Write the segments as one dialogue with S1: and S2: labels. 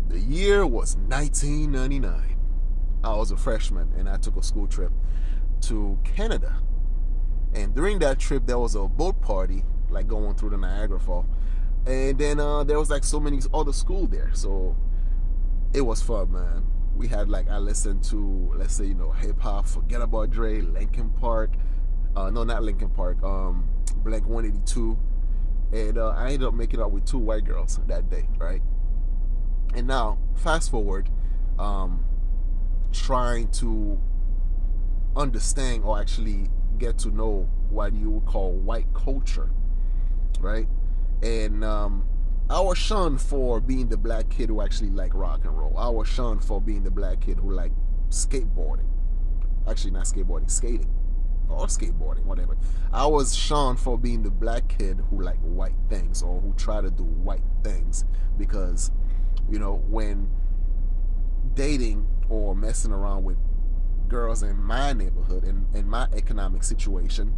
S1: The year was 1999. I was a freshman and I took a school trip to Canada. And during that trip, there was a boat party, like going through the Niagara Fall. And then there was like so many other school there. So it was fun, man. We had like, I listened to, let's say, hip hop, Forget About Dre, Linkin Park. No, not Linkin Park. Blink 182. And I ended up making out with two white girls that day, right? And now, fast forward, trying to understand or actually get to know what you would call white culture, right? And I was shunned for being the black kid who actually liked rock and roll. I was shunned for being the black kid who liked skateboarding. Actually, not skateboarding, skating. Or skateboarding, whatever. I was shunned for being the black kid who liked white things or who tried to do white things because, when dating or messing around with girls in my neighborhood, in my economic situation,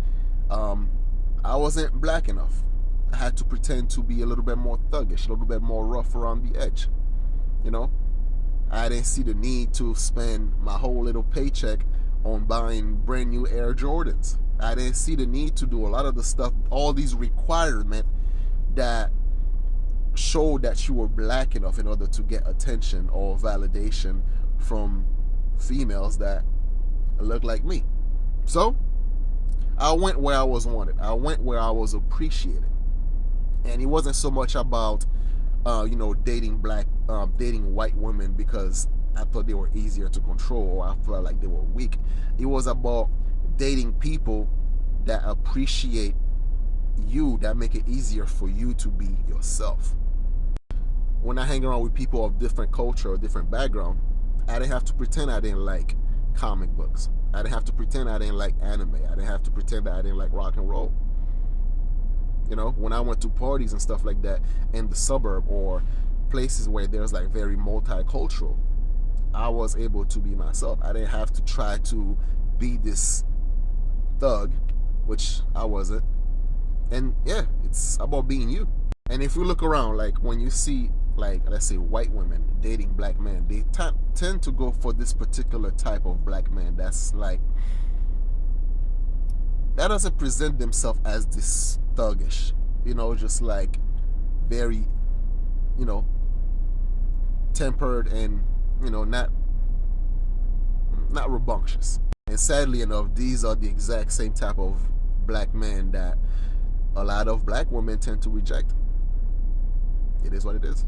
S1: I wasn't black enough. I had to pretend to be a little bit more thuggish, a little bit more rough around the edge. I didn't see the need to spend my whole little paycheck on buying brand new Air Jordans. I didn't see the need to do a lot of the stuff, all these requirements that showed that you were black enough in order to get attention or validation from females that look like me. So I went where I was wanted. I went where I was appreciated. And it wasn't so much about dating white women because I thought they were easier to control or I felt like they were weak. It was about dating people that appreciate you, that make it easier for you to be yourself. When I hang around with people of different culture or different background, I didn't have to pretend I didn't like comic books. I didn't have to pretend I didn't like anime. I didn't have to pretend that I didn't like rock and roll. When I went to parties and stuff like that in the suburb or places where there's like very multicultural, I was able to be myself. I didn't have to try to be this thug, which I wasn't. And yeah, it's about being you. And if we look around, like when you see, like, let's say white women dating black men, they tend to go for this particular type of black man that's like, that doesn't present themselves as this thuggish, just like very, tempered and, not rambunctious. And sadly enough, these are the exact same type of black men that a lot of black women tend to reject. It is what it is.